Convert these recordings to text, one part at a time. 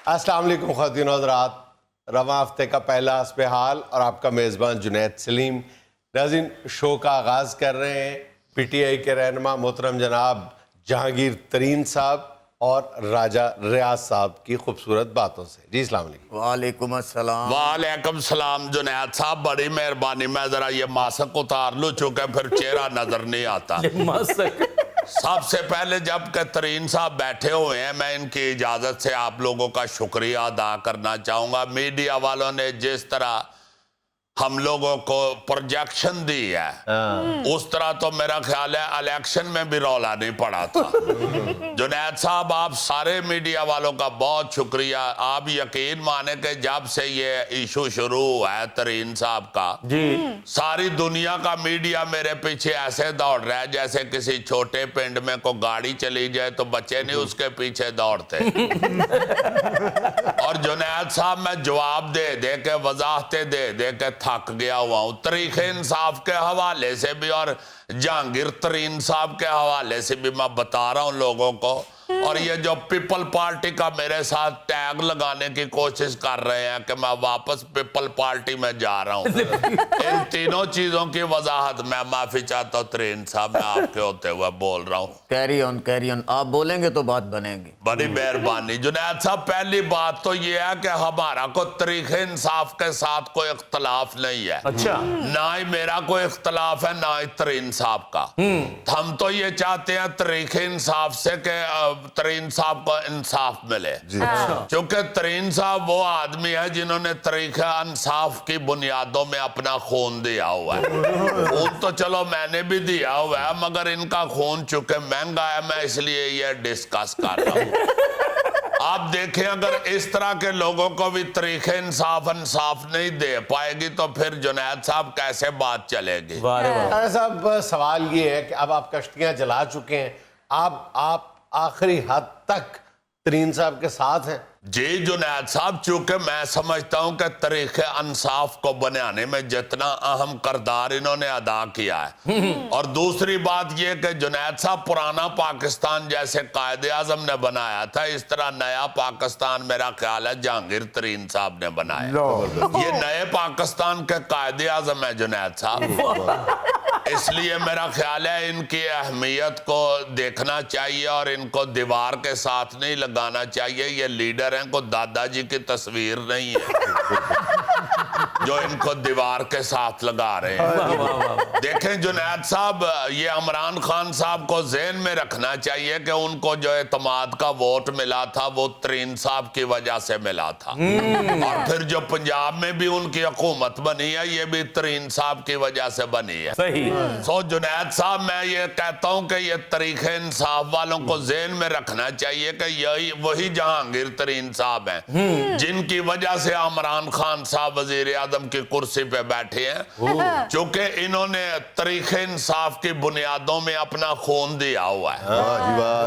السلام علیکم خواتین و حضرات، رواں ہفتے کا پہلا حسب حال اور آپ کا میزبان جنید سلیم۔ ناظرین، شو کا آغاز کر رہے ہیں پی ٹی آئی کے رہنما محترم جناب جہانگیر ترین صاحب اور راجہ ریاض صاحب کی خوبصورت باتوں سے۔ جی السلام علیکم۔ وعلیکم السلام۔ وعلیکم السلام جنید صاحب، بڑی مہربانی، میں ذرا یہ ماسک اتار لوں چونکہ پھر چہرہ نظر نہیں آتا۔ سب سے پہلے جب کہ ترین صاحب بیٹھے ہوئے ہیں، میں ان کی اجازت سے آپ لوگوں کا شکریہ ادا کرنا چاہوں گا۔ میڈیا والوں نے جس طرح ہم لوگوں کو پروجیکشن دی ہے اس طرح تو میرا خیال ہے الیکشن میں بھی رولا نہیں پڑا تھا۔ جنید صاحب، آپ سارے میڈیا والوں کا بہت شکریہ۔ آپ یقین مانے کہ جب سے یہ ایشو شروع ہوا ہے ترین صاحب کا، ساری دنیا کا میڈیا میرے پیچھے ایسے دوڑ رہا ہے جیسے کسی چھوٹے پنڈ میں کوئی گاڑی چلی جائے تو بچے نہیں اس کے پیچھے دوڑتے۔ اور جنید صاحب، میں جواب دے دے کے وضاحتیں دے دے کے تھک گیا ہوا ہوں، تاریخ انصاف کے حوالے سے بھی اور جہانگیر ترین صاحب کے حوالے سے بھی میں بتا رہا ہوں لوگوں کو۔ اور یہ جو پیپل پارٹی کا میرے ساتھ ٹیگ لگانے کی کوشش کر رہے ہیں کہ میں واپس پیپل پارٹی میں جا رہا ہوں، ان تینوں چیزوں کی وضاحت میں معافی چاہتا ہوں ترین صاحب، میں آپ کے ہوتے ہوئے بول رہا ہوں۔ کیری آن، آپ بولیں گے تو بات بنے گی۔ بڑی مہربانی جنید صاحب، پہلی بات تو یہ ہے کہ ہمارا کوئی تاریخ انصاف کے ساتھ کوئی اختلاف نہیں ہے، نہ ہی میرا کوئی اختلاف ہے نہ ہی ترین صاحب کا۔ ہم تو یہ چاہتے ہیں تاریخ انصاف سے کہ ترین صاحب کو انصاف ملے، چونکہ ترین صاحب وہ آدمی ہے جنہوں نے تاریخ انصاف کی بنیادوں میں اپنا خون دیا ہوا ہے۔ خون تو چلو میں نے بھی دیا ہوا ہے، مگر ان کا خون چونکہ مہنگا ہے، میں اس لیے یہ ڈسکس کر رہا ہوں۔ آپ دیکھیں اگر اس طرح کے لوگوں کو بھی تاریخ انصاف نہیں دے پائے گی تو پھر جنید صاحب کیسے بات چلے گی؟ صاحب، سوال یہ ہے کہ اب آپ کشتیاں جلا چکے ہیں، آپ آخری حد تک ترین صاحب کے ساتھ ہیں؟ جی جنید صاحب، چونکہ میں سمجھتا ہوں کہ تاریخ انصاف کو بنانے میں جتنا اہم کردار انہوں نے ادا کیا ہے، اور دوسری بات یہ کہ جنید صاحب پرانا پاکستان جیسے قائد اعظم نے بنایا تھا، اس طرح نیا پاکستان میرا خیال ہے جہانگیر ترین صاحب نے بنایا۔ یہ نئے پاکستان کے قائد اعظم ہے جنید صاحب، اس لیے میرا خیال ہے ان کی اہمیت کو دیکھنا چاہیے اور ان کو دیوار کے ساتھ نہیں لگانا چاہیے۔ یہ لیڈر ہیں، کو دادا جی کی تصویر نہیں ہے جو ان کو دیوار کے ساتھ لگا رہے ہیں۔ دیکھیں جنید صاحب، یہ عمران خان صاحب کو ذہن میں رکھنا چاہیے کہ ان کو جو اعتماد کا ووٹ ملا تھا وہ ترین صاحب کی وجہ سے ملا تھا، اور پھر جو پنجاب میں بھی ان کی حکومت بنی ہے یہ بھی ترین صاحب کی وجہ سے بنی ہے۔ سو جنید صاحب، میں یہ کہتا ہوں کہ یہ تاریخ انصاف والوں کو ذہن میں رکھنا چاہیے کہ یہی وہی جہانگیر ترین صاحب ہیں جن کی وجہ سے عمران خان صاحب وزیر اعظم کی کرسی پہ بیٹھے ہیں، چونکہ انہوں نے تاریخ انصاف کی بنیادوں میں اپنا خون دیا ہوا ہے۔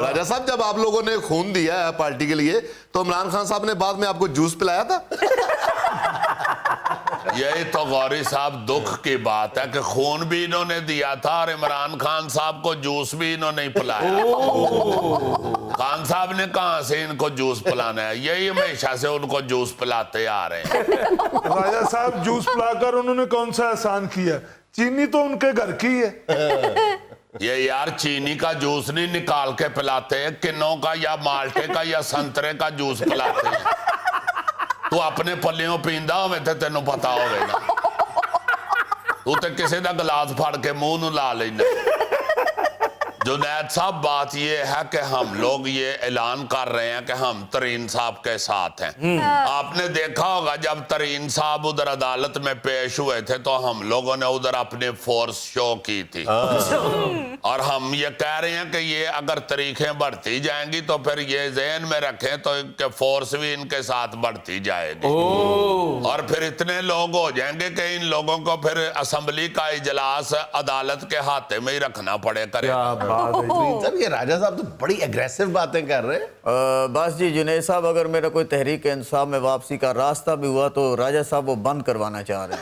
راجہ صاحب، جب آپ لوگوں نے خون دیا ہے پارٹی کے لیے تو عمران خان صاحب نے بعد میں آپ کو جوس پلایا تھا؟ یہی تو غوری صاحب دکھ کی بات ہے کہ خون بھی انہوں نے دیا تھا اور عمران خان صاحب کو جوس بھی انہوں نے پلایا۔ خان صاحب نے کہاں سے ان کو جوس پلانا ہے؟ یہی ہمیشہ سے ان کو جوس پلاتے آ رہے ہیں۔ راجہ صاحب، جوس پلا کر انہوں نے کون سا احسان کیا؟ چینی تو ان کے گھر کی ہے۔ یہ یار چینی کا جوس نہیں نکال کے پلاتے ہیں، کنوں کا یا مالٹے کا یا سنترے کا جوس پلاتے ہیں۔ تو اپنے پلیوں پیندہ ہوئے تھے، تینوں پتا ہوئے نا، تو تے کسی دا گلاس پھاڑ کے منہ نو لا لینا۔ جنید صاحب، بات یہ ہے کہ ہم لوگ یہ اعلان کر رہے ہیں کہ ہم ترین صاحب کے ساتھ ہیں۔ آپ نے دیکھا ہوگا جب ترین صاحب ادھر عدالت میں پیش ہوئے تھے تو ہم لوگوں نے ادھر اپنی فورس شو کی تھی، اور ہم یہ کہہ رہے ہیں کہ یہ اگر تاریخیں بڑھتی جائیں گی تو پھر یہ ذہن میں رکھیں تو کہ فورس بھی ان کے ساتھ بڑھتی جائے گی، اور پھر اتنے لوگ ہو جائیں گے کہ ان لوگوں کو پھر اسمبلی کا اجلاس عدالت کے ہاتھے میں ہی رکھنا پڑے کرے گا۔ صاحب، یہ راجہ صاحب تو بڑی اگریسو باتیں کر رہے ہیں۔ بس جی جنید صاحب، اگر میرا کوئی تحریک انصاف میں واپسی کا راستہ بھی ہوا تو راجہ صاحب وہ بند کروانا چاہ رہے ہیں۔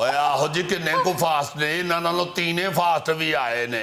ਓਏ ਆਹੋ ਜੀ ਕਿੰਨੇ ਕੋ ਫਾਸਟ ਨੇ, ਇਹਨਾਂ ਨਾਲੋਂ ਤੀਨੇ ਫਾਸਟ ਵੀ ਆਏ ਨੇ।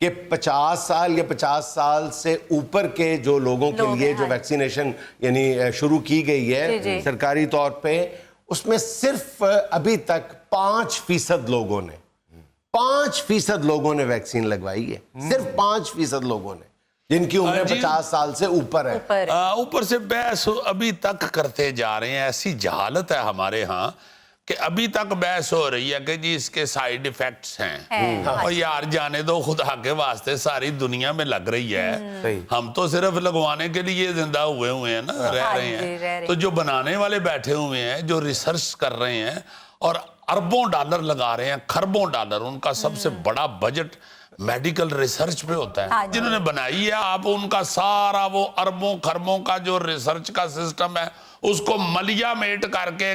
کہ 50 سال یا 50 سال سے اوپر کے جو لوگوں کے لیے جو ویکسینیشن یعنی شروع کی گئی ہے سرکاری طور پہ، اس میں صرف ابھی تک 5% لوگوں نے 5% لوگوں نے ویکسین لگوائی ہے، صرف 5% لوگوں نے، جن کی عمر 50 سال سے اوپر ہے۔ اوپر سے بحث ابھی تک کرتے جا رہے ہیں، ایسی جہالت ہے ہمارے ہاں کہ ابھی تک بحث ہو رہی ہے کہ جی اس کے سائیڈ ایفیکٹس ہیں، اور یار جانے دو، خدا کے واسطے ساری دنیا میں لگ رہی ہے، ہم تو صرف لگوانے کے لیے زندہ ہوئے ہیں نا، رہ رہے ہیں، تو جو بنانے والے بیٹھے ہوئے ہیں، جو ریسرچ کر رہے ہیں اور اربوں ڈالر لگا رہے ہیں، خربوں ڈالر، ان کا سب سے بڑا بجٹ میڈیکل ریسرچ پہ ہوتا ہے، جنہوں نے بنائی ہے، آپ ان کا سارا وہ اربوں خربوں کا جو ریسرچ کا سسٹم ہے، اس کو ملیا میٹ کر کے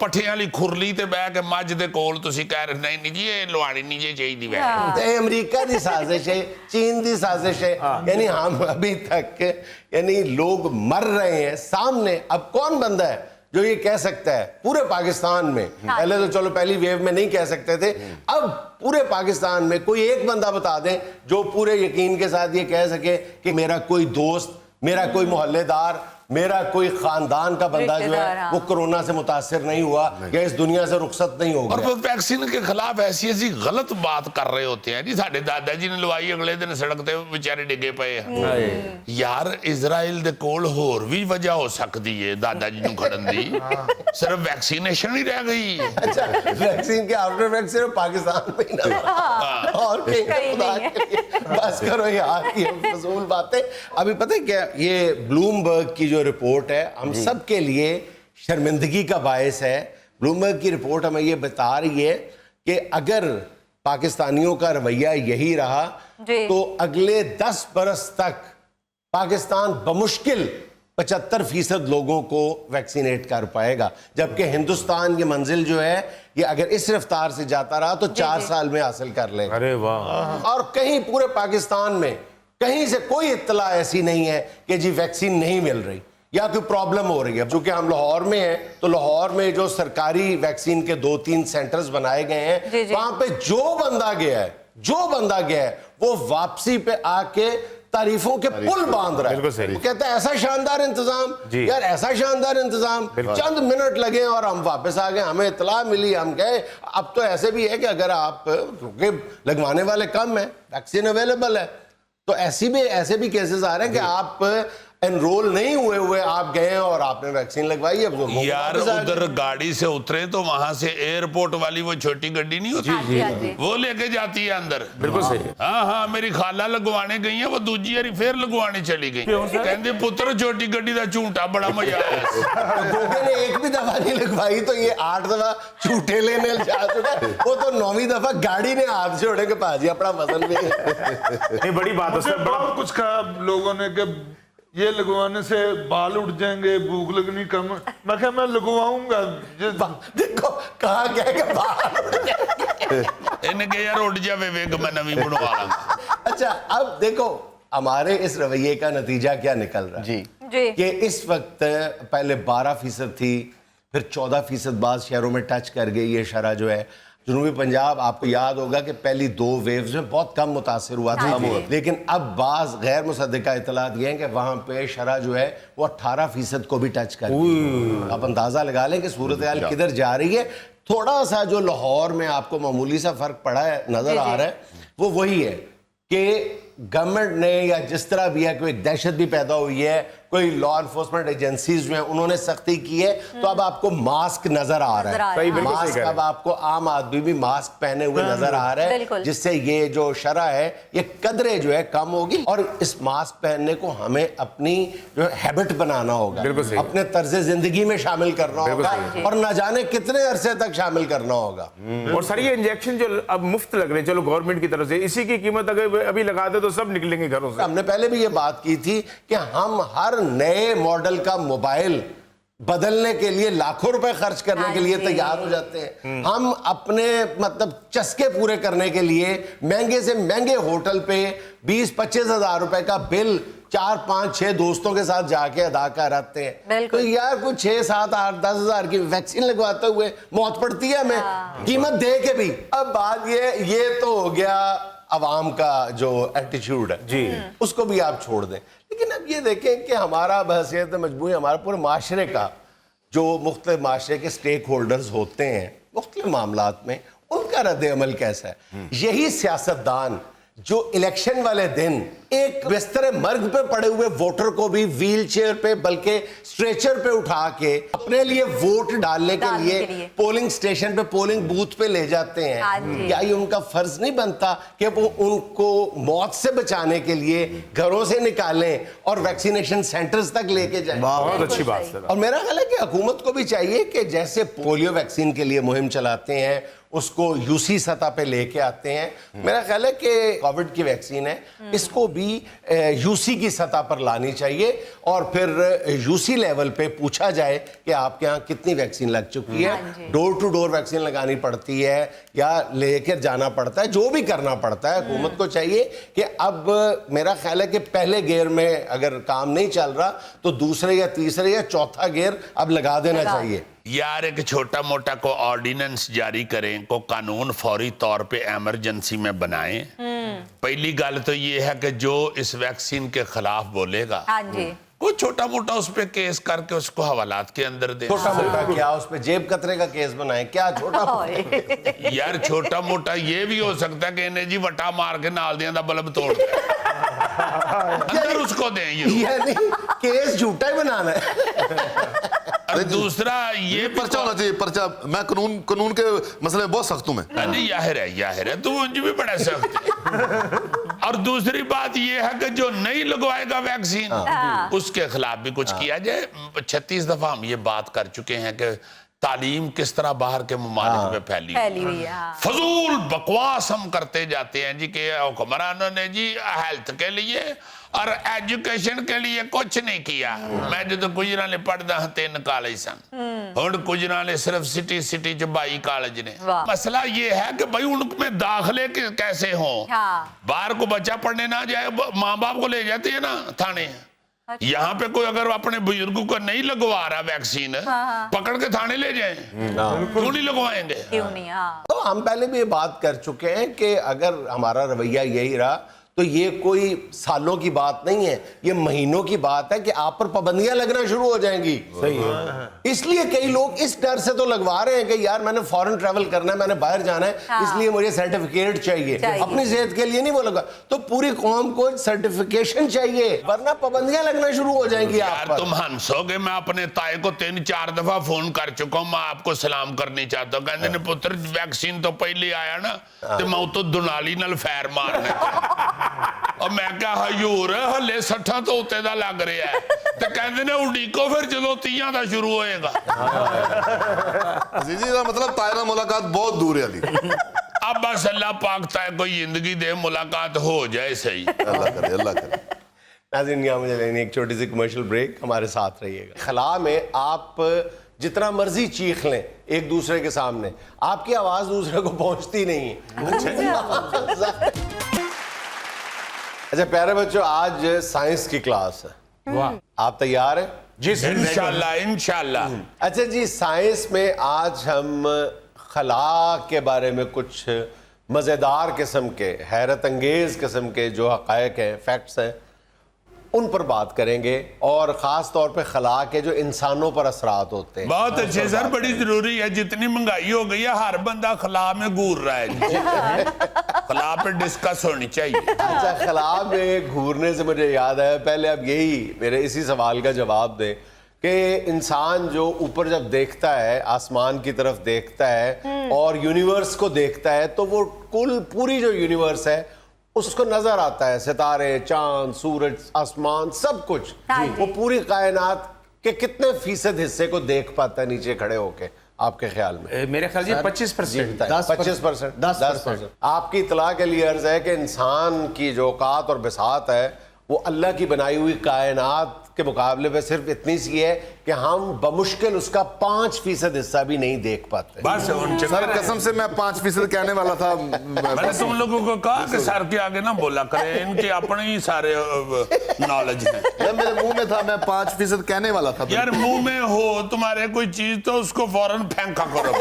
پٹھیاں لی کھرلی تے بہ کے مجھ دے کول تسی کہہ رہے نہیں جی یہ لواڑی نہیں جی چاہیے دی تے امریکہ دی سازش ہے، چین دی سازش ہے، یعنی ہم ابھی تک یعنی لوگ مر رہے ہیں سامنے۔ اب کون بندہ ہے جو یہ کہہ سکتا ہے پورے پاکستان میں؟ پہلے تو چلو پہلی ویو میں نہیں کہہ سکتے تھے، اب پورے پاکستان میں کوئی ایک بندہ بتا دیں جو پورے یقین کے ساتھ یہ کہہ سکے کہ میرا کوئی دوست، میرا کوئی محلے دار، میرا کوئی خاندان کا بندہ جو ہے وہ کرونا سے متاثر نہیں ہوا یا اس دنیا سے رخصت نہیں ہوگا۔ اور وہ ویکسین کے خلاف ایسی ایسی غلط بات کر رہے ہوتے ہیں، جی ساڑھے دادا جی نے لوائی اگلے دن سڑک تے بیچارے ڈگے پئے ہیں۔ یار اسرائیل دے کول ہور بھی وجہ ہو سکتی ہے دادا جی نو کھڑن دی، صرف ویکسینیشن ہی رہ گئی۔ اچھا ویکسین کے آفٹر ویکسین صرف پاکستان میں ہی نہ اور بس کرو یار یہ فضول باتیں۔ ابھی پتہ ہے کیا، یہ بلومبرگ کی جو رپورٹ ہے ہم سب کے لیے شرمندگی کا باعث ہے۔ بلومبرگ کی رپورٹ ہمیں یہ بتا رہی ہے کہ اگر پاکستانیوں کا رویہ یہی رہا تو اگلے 10 برس تک پاکستان بمشکل 75% لوگوں کو ویکسینیٹ کر پائے گا، جبکہ ہندوستان کی منزل جو ہے یہ اگر اس رفتار سے جاتا رہا تو 4 سال میں حاصل کر لے گا۔ ارے واہ! اور کہیں پورے پاکستان میں کہیں سے کوئی اطلاع ایسی نہیں ہے کہ جی ویکسین نہیں مل رہی یا کوئی پرابلم ہو رہی ہے۔ چونکہ ہم لاہور میں ہیں تو لاہور میں جو سرکاری ویکسین کے 2-3 سینٹرز بنائے گئے ہیں، وہاں پہ جو بندہ گیا ہے وہ واپسی پہ آ کے تعریفوں کے پل باندھ رہا ہے، وہ کہتا ہے ایسا شاندار انتظام، یار ایسا شاندار انتظام، چند منٹ لگے اور ہم واپس آ گئے، ہمیں اطلاع ملی، ہم گئے۔ اب تو ایسے بھی ہے کہ اگر آپ لگوانے والے کم ہیں، ویکسین اویلیبل ہے، تو ایسے بھی کیسز آ رہے ہیں کہ آپ انرول نہیں ہوئے آپ گئے ہیں اور آپ نے ویکسین لگوائی ہے۔ یار ادھر گاڑی سے اترے تو وہاں سے ایئرپورٹ والی وہ چھوٹی گڈی نہیں ہوتی، وہ لے کے جاتی ہے اندر۔ بالکل صحیح۔ ہاں میری خالہ لگوانے گئی ہیں، وہ دوجی ہری پھر لگوانے چلی گئی، کہندے پتر چھوٹی گڈی دا چونٹا بڑا مزہ آیا۔ گوگے نے ایک بھی دفعہ نہیں لگوائی تو یہ 8 دفعہ چھوٹے لینے جا چکا ہے، وہ تو 9ویں دفعہ گاڑی نے ہاتھ چھوڑے کہ پاجی اپنا وزن بھی نہیں بڑی بات ہے۔ اور کچھ کہا لوگوں نے کہ یہ لگوانے سے بال اٹھ جائیں گے، بھوک لگنی کم، میں کہا میں لگواؤں گا۔ دیکھو کہاں گیا کہ بال اٹھ جائیں گے، انہیں کہ یار اٹھ جاوے ویگ میں نوی بڑھوا لوں۔ اچھا اب دیکھو ہمارے اس رویے کا نتیجہ کیا نکل رہا ہے کہ اس وقت پہلے 12% تھی، پھر 14% بعض شہروں میں ٹچ کر گئی یہ شرح جو ہے۔ جنوبی پنجاب آپ کو یاد ہوگا کہ پہلی 2 ویوز میں بہت کم متاثر ہوا تھا، لیکن اب بعض غیر مصدقہ اطلاعات یہ ہیں کہ وہاں پہ شرح جو ہے وہ 18% کو بھی ٹچ کر گئی۔ آپ اندازہ لگا لیں کہ صورتحال کدھر جا رہی ہے۔ تھوڑا سا جو لاہور میں آپ کو معمولی سا فرق پڑا ہے نظر آ رہا ہے وہ وہی ہے کہ گورنمنٹ نے یا جس طرح بھی ہے کوئی دہشت بھی پیدا ہوئی ہے، کوئی لا انفورسمنٹ ایجنسیز جو ہیں انہوں نے سختی کی ہے، تو اب آپ کو ماسک نظر آ رہا ہے، ماسک اب آپ کو عام آدمی بھی ماسک پہنے ہوئے نظر آ رہا ہے، جس سے یہ جو شرح ہے یہ قدرے جو ہے کم ہوگی۔ اور اس ماسک پہننے کو ہمیں اپنی جو ہیبٹ بنانا ہوگا، اپنے طرز زندگی میں شامل کرنا ہوگا، اور نہ جانے کتنے عرصے تک شامل کرنا ہوگا۔ اور سر یہ انجیکشن جو اب مفت لگ رہے ہیں چلو گورنمنٹ کی طرف سے، اسی کی قیمت اگر ابھی لگا دے تو سب نکلیں گے گھروں سے۔ ہم نے پہلے بھی یہ بات کی تھی کہ ہم ہر نئے ماڈل کا موبائل بدلنے کے لیے لاکھوں روپے خرچ کرنے کے لیے تیار ہو جاتے ہیں، ہم اپنے مطلب چسکے پورے کرنے کے لیے مہنگے سے مہنگے ہوٹل پہ 20-25 ہزار روپے کا بل 4-5-6 دوستوں کے ساتھ جا کے ادا کراتے ہیں۔ تو یار کوئی 6-7-8-10 ہزار کی ویکسین لگواتے ہوئے موت پڑتی ہے ہمیں، قیمت دے کے بھی۔ اب بات یہ تو ہو گیا عوام کا جو ایٹیچیوڈ ہے جی اس کو بھی آپ چھوڑ دیں. لیکن اب یہ دیکھیں کہ ہمارا بحیثیت مجموعی ہمارا پورے معاشرے کا جو مختلف معاشرے کے سٹیک ہولڈرز ہوتے ہیں مختلف معاملات میں, ان کا رد عمل کیسا ہے. یہی سیاستدان جو الیکشن والے دن ایک بستر مرگ پہ پڑے ہوئے ووٹر کو بھی ویل چیئر پہ بلکہ سٹریچر پہ اٹھا کے اپنے لیے ووٹ ڈالنے کے لیے پولنگ سٹیشن پہ پولنگ بوتھ پہ لے جاتے ہیں, کیا یہ ان کا فرض نہیں بنتا کہ وہ ان کو موت سے بچانے کے لیے گھروں سے نکالیں اور ویکسینیشن سینٹرز تک لے کے جائیں. بہت اچھی بات سر. اور میرا خیال ہے کہ حکومت کو بھی چاہیے کہ جیسے پولیو ویکسین کے لیے مہم چلاتے ہیں اس کو یو سی سطح پہ لے کے آتے ہیں, میرا خیال ہے کہ کووڈ کی ویکسین ہے اس کو بھی یو سی کی سطح پر لانی چاہیے اور پھر یو سی لیول پہ پوچھا جائے کہ آپ کے ہاں کتنی ویکسین لگ چکی ہے. ڈور ٹو ڈور ویکسین لگانی پڑتی ہے یا لے کے جانا پڑتا ہے, جو بھی کرنا پڑتا ہے. حکومت کو چاہیے کہ اب میرا خیال ہے کہ پہلے گیئر میں اگر کام نہیں چل رہا تو دوسرے یا تیسرے یا چوتھا گیئر اب لگا دینا چاہیے. یار ایک چھوٹا موٹا کو آرڈیننس جاری کریں, کو قانون فوری طور پہ ایمرجنسی میں بنائیں. پہلی گل تو یہ ہے کہ جو اس ویکسین کے خلاف بولے گا کوئی چھوٹا موٹا اس پہ کیس کر کے اس کو حوالات کے اندر دے. چھوٹا موٹا کیا اس پہ جیب کترے کا کیس بنائیں, کیا چھوٹا موٹا. یار چھوٹا موٹا یہ بھی ہو سکتا ہے کہ انہیں جی وٹا مار کے نال دیاں دا بلب توڑ دیں اندر اس کو دیں. یعنی کیس جھوٹا ہی بنانا ہے. اور دوسرا یہ پرچہ ہونا چاہیے, پرچہ. میں قانون کے مسئلے میں بہت سخت ہوں. میں یاہر ہے تو مجھے بھی بڑا سخت ہے. اور دوسری بات یہ ہے کہ جو نہیں لگوائے گا ویکسین اس کے خلاف بھی کچھ کیا جائے. 36 دفعہ ہم یہ بات کر چکے ہیں کہ تعلیم کس طرح باہر کے ممالک میں پھیلی ہوئی ہے. فضول بکواس ہم کرتے جاتے ہیں جی کہ حکمرانوں نے جی ہیلتھ کے لیے اور ایجوکیشن کے لیے کچھ نہیں کیا. میں جو گجرا نے پڑھتا ہوں 3 کالج سن, اور گجرا نے صرف سٹی 22 کالج نے. مسئلہ یہ ہے کہ بھائی ان میں داخلے کیسے ہوں. باہر کو بچہ پڑھنے نہ جائے, ماں باپ کو لے جاتے ہیں نا تھانے. یہاں پہ کوئی اگر اپنے بزرگوں کو نہیں لگوا رہا ویکسین پکڑ کے تھانے لے جائیں, کیوں نہیں لگوائیں گے. تو ہم پہلے بھی یہ بات کر چکے ہیں کہ اگر ہمارا رویہ یہی رہا تو یہ کوئی سالوں کی بات نہیں ہے, یہ مہینوں کی بات ہے کہ آپ پر پابندیاں لگنا شروع ہو جائیں گی. صحیح ہے. اس لیے کئی لوگ اس ڈر سے تو لگوا رہے ہیں کہ یار میں نے فورن ٹریول کرنا ہے, میں نے باہر جانا ہے, اس لیے مجھے سرٹیفکیٹ چاہیے, اپنی صحت کے لیے نہیں وہ لگا. تو پوری قوم کو سرٹیفکیشن چاہیے ورنہ پابندیاں لگنا شروع ہو جائیں گی آپ پر. تم ہنسو گے, میں اپنے تائے کو 3-4 دفعہ فون کر چکا ہوں, میں آپ کو سلام کرنی چاہتا ہوں. کہتے ہیں پتر ویکسین تو پہلے آیا نا تو میں تو دنالی نال فیر مارنے. اور میں کہا ہیور ہلے 60 تو ہوتے دا لگ رہا ہے تو کہتے ہیں اڈیکو پھر جدو 30 دا شروع ہوئے گا. عزیزی مطلب طائرہ ملاقات بہت دور ہے علی. اب بس اللہ پاک تائے کوئی زندگی دے, ملاقات ہو جائے صحیح. اللہ کرے, اللہ کرے. ناظرین یہاں مجھے لینی ایک چھوٹی سی کمرشل بریک, ہمارے ساتھ رہیے گا. خلا میں آپ جتنا مرضی چیخ لیں ایک دوسرے کے سامنے, آپ کی آواز دوسرے کو پہنچتی نہیں ہے. اچھا پیارے بچوں, آج سائنس کی کلاس ہے, آپ تیار ہیں؟ جی انشاءاللہ. اچھا جی, سائنس میں آج ہم خلا کے بارے میں کچھ مزیدار قسم کے, حیرت انگیز قسم کے جو حقائق ہیں, فیکٹس ہیں, ان پر بات کریں گے, اور خاص طور پہ خلا کے جو انسانوں پر اثرات ہوتے ہیں. بہت اچھے سر, بڑی ضروری ہے. جتنی مہنگائی ہو گئی ہے ہر بندہ خلا میں گور رہا ہے, خلا پہ ڈسکس ہونی چاہیے. اچھا, خلا میں گھورنے سے مجھے یاد ہے, پہلے اب یہی میرے اسی سوال کا جواب دیں کہ انسان جو اوپر جب دیکھتا ہے, آسمان کی طرف دیکھتا ہے اور یونیورس کو دیکھتا ہے, تو وہ کل پوری جو یونیورس ہے اس کو نظر آتا ہے, ستارے, چاند, سورج, آسمان, سب کچھ. وہ پوری کائنات کے کتنے فیصد حصے کو دیکھ پاتا ہے نیچے کھڑے ہو کے آپ کے خیال میں؟ میرے خیال 25%. 10%. آپ کی اطلاع کے لیے عرض ہے کہ انسان کی جو اوقات اور بساط ہے وہ اللہ کی بنائی ہوئی کائنات کے مقابلے میں صرف اتنی سی ہے کہ ہم بمشکل اس کا 5% حصہ بھی نہیں دیکھ پاتے. بس سر قسم سے میں 5% کہنے والا تھا. میں نے تم لوگوں کو کہا کہ سر کے آگے نہ بولا کرے, ان کے اپنے ہی سارے نالج ہیں. میرے منہ میں تھا, میں 5% کہنے والا تھا. یار منہ میں ہو تمہارے کوئی چیز تو اس کو فوراً پھینکا کرو.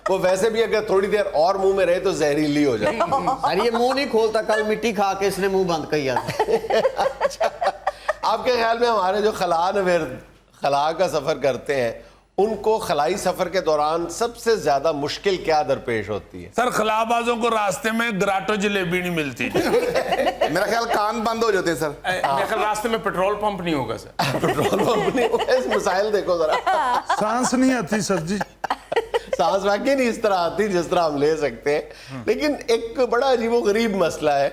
وہ ویسے بھی اگر تھوڑی دیر اور منہ میں رہے تو زہریلی ہو جائے. ارے یہ منہ نہیں کھولتا, کل مٹی کھا کے اس نے منہ بند کیا. آپ کے خیال میں ہمارے جو خلا کا سفر کرتے ہیں ان کو خلائی سفر کے دوران سب سے زیادہ مشکل کیا درپیش ہوتی ہے؟ سر خلا بازوں کو راستے میں گراٹو جلیبی نہیں ملتی. میرا خیال کان بند ہو جاتے ہیں سر. میرے خیال راستے میں پیٹرول پمپ نہیں ہوگا سر. پیٹرول پمپ نہیں ہوگا. اس مسائل دیکھو ذرا, سانس نہیں آتی سر جی. سانس واقعی نہیں اس طرح آتی جس طرح ہم لے سکتے ہیں. لیکن ایک بڑا عجیب و غریب مسئلہ ہے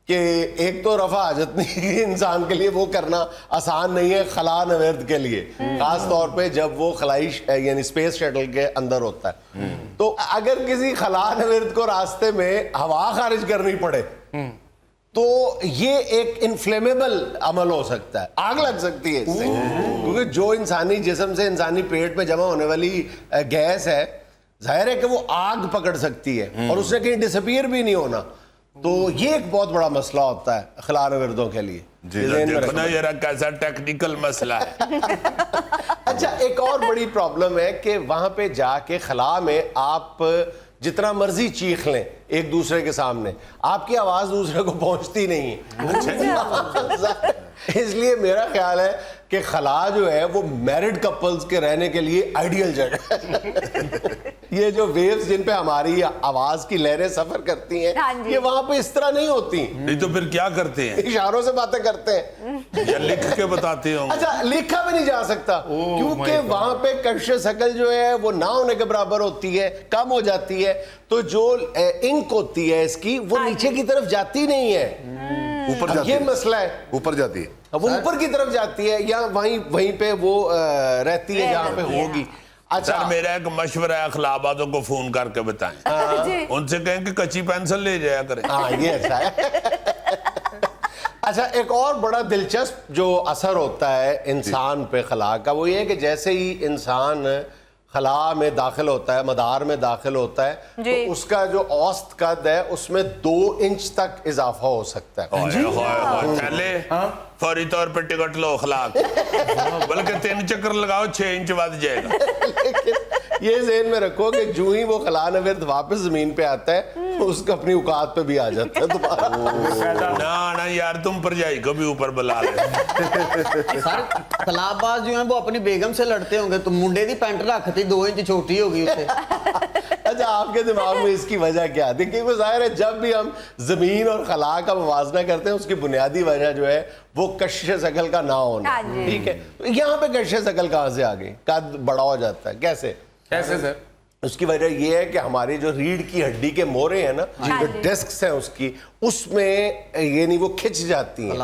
کہ ایک تو رفع حاجت نہیں انسان کے لیے وہ کرنا آسان نہیں ہے خلا نورد کے لیے, خاص طور پہ جب وہ خلائی یعنی اسپیس شٹل کے اندر ہوتا ہے. تو اگر کسی خلا نورد کو راستے میں ہوا خارج کرنی پڑے تو یہ ایک انفلیمیبل عمل ہو سکتا ہے, آگ لگ سکتی ہے اس سے, کیونکہ جو انسانی جسم سے انسانی پیٹ میں جمع ہونے والی گیس ہے ظاہر ہے کہ وہ آگ پکڑ سکتی ہے اور اس نے کہیں ڈسپیئر بھی نہیں ہونا. تو یہ ایک بہت بڑا مسئلہ ہوتا ہے خلا نوردوں کے لیے. دیکھنا یہ کیسا ٹیکنیکل مسئلہ ہے. اچھا ایک اور بڑی پرابلم ہے کہ وہاں پہ جا کے خلا میں آپ جتنا مرضی چیخ لیں ایک دوسرے کے سامنے, آپ کی آواز دوسرے کو پہنچتی نہیں ہے. اس لیے میرا خیال ہے کہ خلا جو ہے وہ میرڈ کپلز کے رہنے کے لیے آئیڈیل جگہ ہے. یہ جو ویوز جن پہ ہماری آواز کی لہریں سفر کرتی ہیں یہ وہاں پہ اس طرح نہیں ہوتی. نہیں تو پھر کیا کرتے ہیں؟ اشاروں سے باتیں کرتے ہیں یا لکھ کے بتاتے ہوں. اچھا لکھا بھی نہیں جا سکتا کیونکہ وہاں پہ کش شکل جو ہے وہ نہ ہونے کے برابر ہوتی ہے, کم ہو جاتی ہے. تو جو انک ہوتی ہے اس کی وہ نیچے کی طرف جاتی نہیں ہے, اوپر جاتی یہ ہے, مسئلہ ہے. اوپر جاتی ہے, وہ اوپر کی طرف جاتی ہے یا وہیں پہ وہ رہتی ہے جہاں پہ ہوگی. سر میرا ایک مشورہ ہے خلا بازوں کو فون کر کے بتائیں, ان سے کہیں کہ کچی پینسل لے جایا کریں. ہاں یہ اچھا ہے. اچھا ایک اور بڑا دلچسپ جو اثر ہوتا ہے انسان پہ خلا کا وہ یہ ہے کہ جیسے ہی انسان خلا میں داخل ہوتا ہے, مدار میں داخل ہوتا ہے, تو اس کا جو اوسط قد ہے اس میں 2 انچ تک اضافہ ہو سکتا ہے. چلے فوری طور پہ ٹکٹ لو خلا کی, بلکہ 3 چکر لگاؤ 6 انچ بد جائے گا. لیکن یہ ذہن میں رکھو کہ جو ہی وہ خلا نورد واپس زمین پہ آتا ہے اس کو اپنی اوقات پہ بھی آ جاتا ہے دوبارہ. نا یار تم پر جائی کو بھی اوپر بلا لے. سر خلا باز جو ہیں وہ اپنی بیگم سے لڑتے ہوں گے تو منڈے دی پینٹ رکھتی 2 انچ چھوٹی ہوگی اسے. اچھا آپ کے دماغ میں اس کی وجہ کیا ہے؟ دیکھیں وہ ظاہر ہے جب بھی ہم زمین اور خلا کا موازنہ کرتے ہیں اس کی بنیادی وجہ جو ہے وہ کشش شکل کا نہ ہونا. ٹھیک ہے, یہاں پہ کشش شکل کہاں سے آ گئی, قد بڑا ہو جاتا ہے کیسے سر؟ اس کی وجہ یہ ہے کہ ہماری جو ریڑھ کی ہڈی کے مورے ہیں نا, جو ڈسکس ہیں اس کی, اس میں یعنی وہ کھچ جاتی ہیں,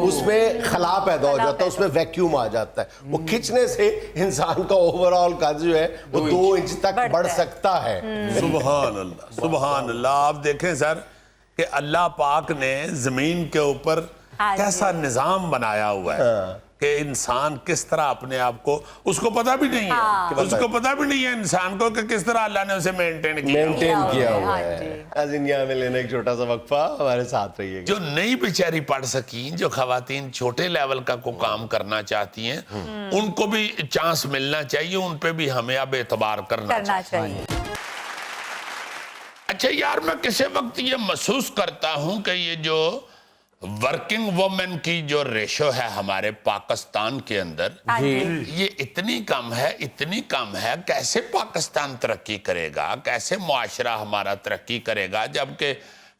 اس میں خلا پیدا ہو جاتا ہے, اس میں ویکیوم آ جاتا ہے. وہ کھچنے سے انسان کا اوورآل قد جو ہے وہ 2 انچ تک بڑھ سکتا ہے. سبحان اللہ سبحان اللہ. آپ دیکھیں سر کہ اللہ پاک نے زمین کے اوپر کیسا نظام بنایا ہوا ہے کہ انسان کس طرح اپنے آپ کو, اس کو پتا بھی نہیں ہے, اس کو پتا بھی نہیں ہے انسان کو کہ کس طرح اللہ نے اسے مینٹین کیا ہوا ہے. یہاں میں لینا ایک چھوٹا سا وقفہ, ہمارے ساتھ رہیے. جو نئی بیچاری پڑھ سکیں, جو خواتین چھوٹے لیول کا کو کام کرنا چاہتی ہیں, ان کو بھی چانس ملنا چاہیے, ان پہ بھی ہمیں اب اعتبار کرنا چاہیے. اچھا یار میں کسی وقت یہ محسوس کرتا ہوں کہ یہ جو ورکنگ وومن کی جو ریشو ہے ہمارے پاکستان کے اندر, یہ اتنی کم ہے. کیسے پاکستان ترقی کرے گا, کیسے معاشرہ ہمارا ترقی کرے گا جبکہ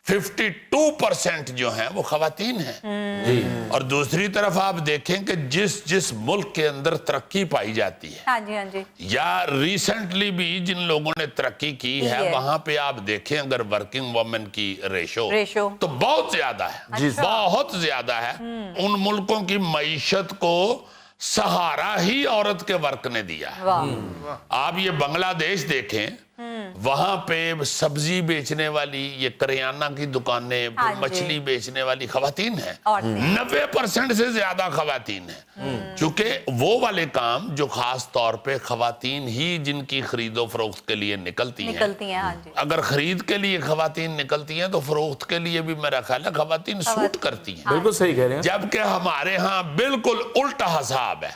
52% جو ہیں وہ خواتین ہیں. اور دوسری طرف آپ دیکھیں کہ جس ملک کے اندر ترقی پائی جاتی ہے یا ریسنٹلی بھی جن لوگوں نے ترقی کی ہے وہاں پہ آپ دیکھیں اگر ورکنگ وومن کی ریشو تو بہت زیادہ ہے, بہت زیادہ ہے. ان ملکوں کی معیشت کو سہارا ہی عورت کے ورک نے دیا ہے. آپ یہ بنگلہ دیش دیکھیں, وہاں پہ سبزی بیچنے والی, یہ کریانہ کی دکانیں, مچھلی بیچنے والی خواتین ہیں. 90% سے زیادہ خواتین ہیں, چونکہ وہ والے کام جو خاص طور پہ خواتین ہی جن کی خرید و فروخت کے لیے نکلتی ہیں. اگر خرید کے لیے خواتین نکلتی ہیں تو فروخت کے لیے بھی میرا خیال ہے خواتین سوٹ کرتی ہیں. بالکل صحیح کہہ رہے ہیں. جبکہ ہمارے ہاں بالکل الٹا حساب ہے.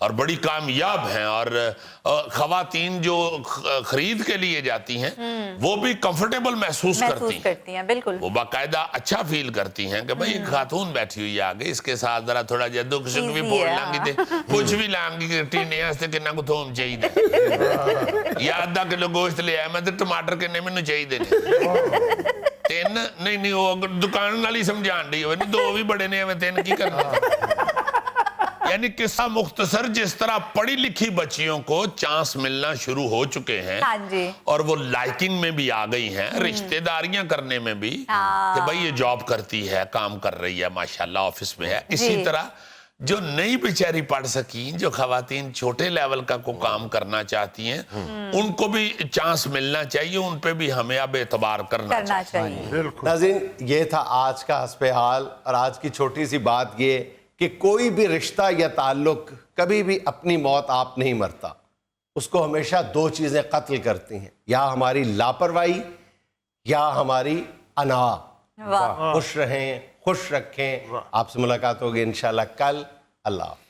اور بڑی کامیاب ہیں, اور خواتین جو خرید کے لیے جاتی ہیں وہ بھی کمفرٹیبل محسوس کرتی ہیں, بالکل. وہ باقاعدہ اچھا فیل کرتی ہیں کہ بھئی ایک خاتون بیٹھی ہوئی آگے, اس کے ساتھ ذرا تھوڑا جا دکھ سکھ بھی بول لیں گی, کچھ بھی لیں گی, ٹینے ہستے کنہ کو تھوم چاہیے دے, یا آدھا کلو گوشت لے آئے, میں تو ٹماٹر کنے میں نو چاہیے دے, تین نہیں وہ دکان والی سمجھان رہی ہوئے, دو بھی بڑے نے ہمیں تین کی کرنا. یعنی قصہ مختصر, جس طرح پڑھی لکھی بچیوں کو چانس ملنا شروع ہو چکے ہیں, اور وہ لائکنگ میں بھی آ گئی ہیں, رشتہ داریاں کرنے میں بھی, کہ بھئی یہ جاب کرتی ہے, کام کر رہی ہے, ماشاءاللہ آفس میں ہے. اسی طرح جو نئی بیچاری پڑھ سکیں, جو خواتین چھوٹے لیول کا کو کام کرنا چاہتی ہیں, ان کو بھی چانس ملنا چاہیے, ان پہ بھی ہمیں اب اعتبار کرنا چاہیے. ناظرین, یہ تھا آج کا حسب حال, اور آج کی چھوٹی سی بات یہ کہ کوئی بھی رشتہ یا تعلق کبھی بھی اپنی موت آپ نہیں مرتا, اس کو ہمیشہ دو چیزیں قتل کرتی ہیں, یا ہماری لاپرواہی یا ہماری انا. خوش رہیں, خوش رکھیں. آپ سے ملاقات ہوگی انشاءاللہ کل. اللہ حافظ.